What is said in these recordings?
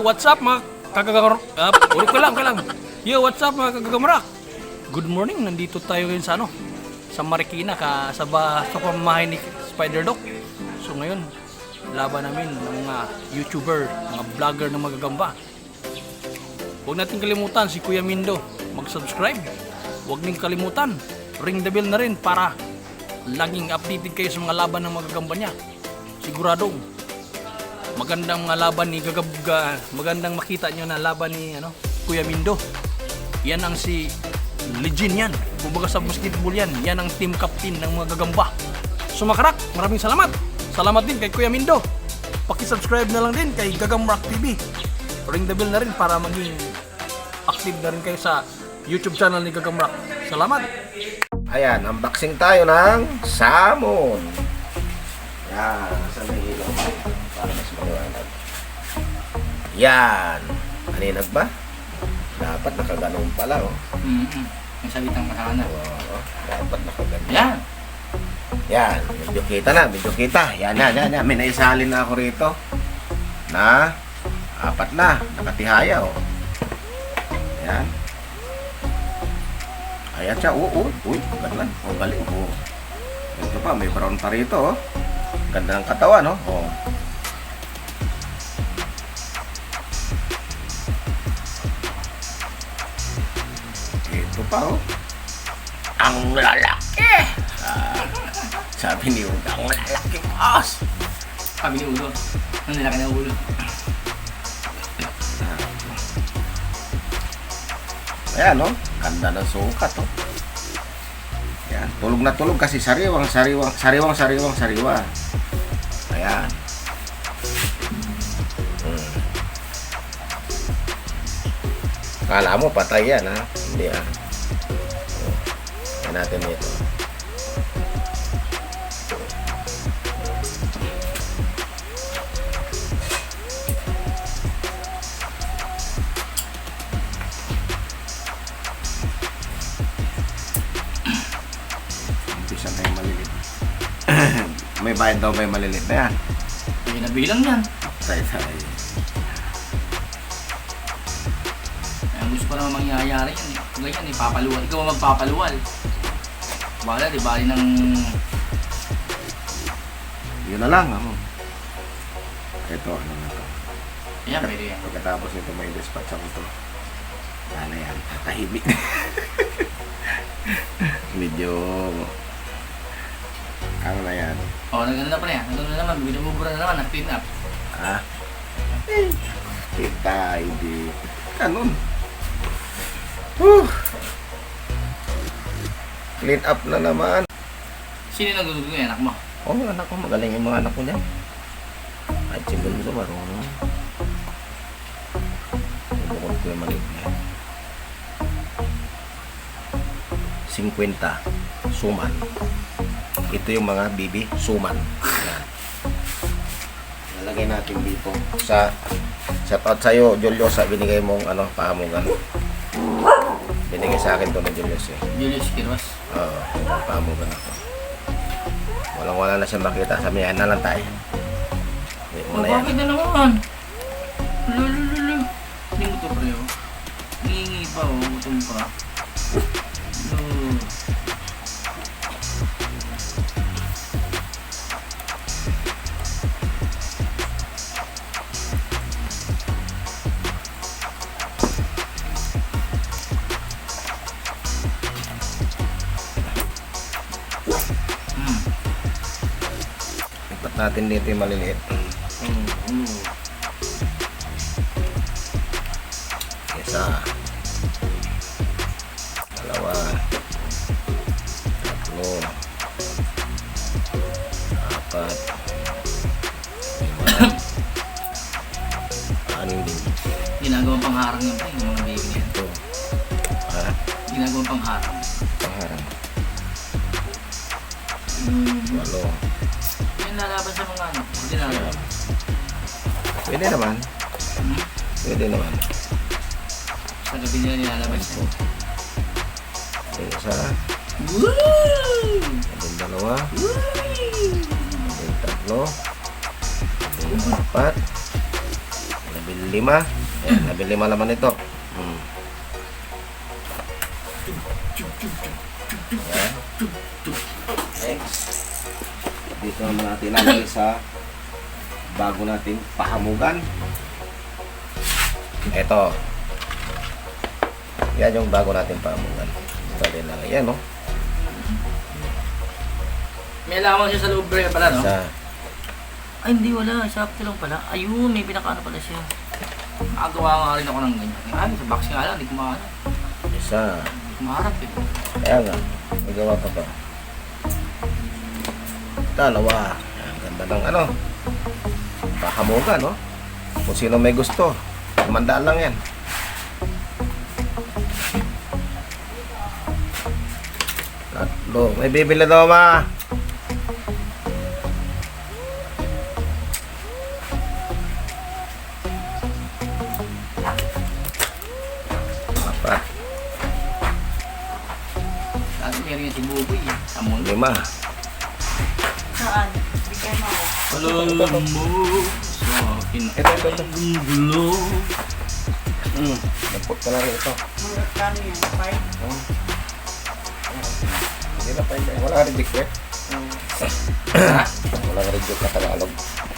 what's up mga kagagamrak? Ulit ko lang. Yo, what's up mga kagagamrak? Good morning, nandito tayo ngayon sa sa Marikina, sa pamamahay ni Spider Doc. So ngayon, laban namin ng mga YouTuber, mga vlogger ng magagamba. Huwag natin kalimutan si Kuya Mindo, mag-subscribe. Huwag ning kalimutan, ring the bell na rin para laging updated kayo sa mga laban ng magagamba niya. Siguradong magandang mga laban ni magandang makita nyo na laban ni Kuya Mindo. Yan ang si legend yan. Kumbaga sa basketball yan. Yan ang team captain ng mga gagamba. So mga karak, maraming salamat. Salamat din kay Kuya Mindo. Paki-subscribe na lang din kay Gagamrak TV. Ring the bell na rin para maging active na rin kayo sa YouTube channel ni Gagamrak. Salamat. Ayan, unboxing tayo ng salmon. Yan, saan may ilaw? Para mas maliwanag. Yan. Kaninag ba? Dapat nakaganon pala, oh. May salitang makakana. Oo, dapat nakaganon. Yan. Yan, medyo kita. Yan. May naisalin na ako rito. Na, 4 na. Nakatihaya, oh. Yan. Ayan siya, uy, ganun. Oh, galing, oh. Ito pa, may brown pa rito, oh. Ganda ng katawan, no? Oh. Ito pa, oh. Ang lalaki! Sabi ni Uda, ang lalaki, boss! Sabi ni Ulo. Ang nilaki ng ulo. Ayan, no? Ganda ng sukat, oh. Ayan, tulog na tulog kasi sariwa. Ayan. Kala mo patay yan, ha? Hindi, ha? Ayan natin ito. Umpisa tayo malilit. May bayad daw, may malilit na yan. Hindi na bilang yan. Tayo. Gusto ko naman mangyayari yan. Ganyan, ipapaluwal. Ikaw ang magpapaluwal. Bala, di bali ng... Yun na lang, ano? Ito, ano na to? Yan, pwede yan. Pagkatapos nito may dispatch ako to. Sana yan, tahimik. Medyo... Ano na yan? O, nagano na pala yan. Nagano na naman, binumubura na naman, nag-clean up. Ha? Kita, hindi. Ganun. Clean up na naman. Sino yung nagdudugtong yung anak mo? Oh, anak ko, magaling yung mga anak ko niyan. Ay, simbol mo sa marunong. Bukod ko yung maliit niya. 50 suman. Ito yung mga bibi suman. Yan. Nalagay natin dito sa shout out sa'yo, Julius, binigay mong pahamugan. Binigay sa akin to ni Julius, eh. Julius Quiroz. Oo, pahamugan ako. Walang-wala na siya makita. Samihan na lang tayo. Bakit na naman? Lulululu. Hindi mo ito, pre, oh. Hingi pa, oh. Gutom pa. Ipat natin dito yung maliliit. Isa. Dalawa. Tatlo. 4. 5. 6. Ginagawang pangharang yan, pre, yung mga baby niyan. Ito. Ha? Ginagawang pangharang. Pangharang. 8. Yan lalaban sa mga ano. Hindi lalaban. Pwede naman. Pwede naman. Sa gabi nila nilalabas yan. Isa. Woo! Labing 2. Labing 3. Labing 4. 15. Ayan, nabili malaman ito. Ayan. Next. Dito naman natin lagay sa bago nating pahamugan. Ito. Yan yung bago nating pahamugan. Ito din lang. Ayan, no? May lamang siya sa loob break pala, no? Isa. Ay, hindi, wala. Shopee lang pala. Ayun, may pinakaano pala siya. Nakagawa nga rin ako ng ganyan. Ay, sa box nga lang, hindi ko mahanap. Isa. Hindi ko mahanap eh. Kaya nga. Magawa pa to. Dalawa. Ang ganda ng ano. Pahamugan, no? Kung sino may gusto. 500 lang yan. Tatlo. May bibili daw, ma. Apat. Dati meron yung si Buboy eh. Sa mundo. 5. Saan? Bigyan mo ako. Alam mo sa akin Ito. ang gulo. Napot ka na rin ito. Magkano yan? 5? Oh. Hindi na pa yun. Wala ka reject eh. Ha? Wala ka reject na Tagalog.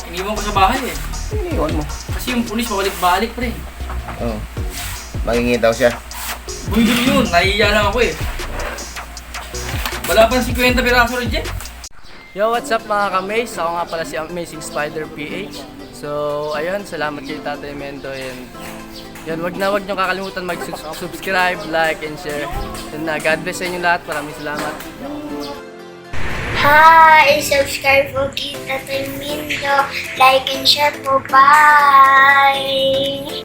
Iniwan ko sa bahay eh. Iniwan mo. Kasi yung pulis pabalik-balik pre. Oo. Mangingi daw siya. Bumibili yun. Nahihiya lang ako eh. Wala pang 50 piraso reject. Yo, what's up mga ka-Maze? Ako nga pala si Amazing Spider PH. So, ayun, salamat kay Tatay Mendo and yun, wag nyo kakalimutan mag-subscribe, like, and share. Yun na, God bless sa inyo lahat. Maraming salamat. Hi! Subscribe po kita Mindo. Like and share po. Bye!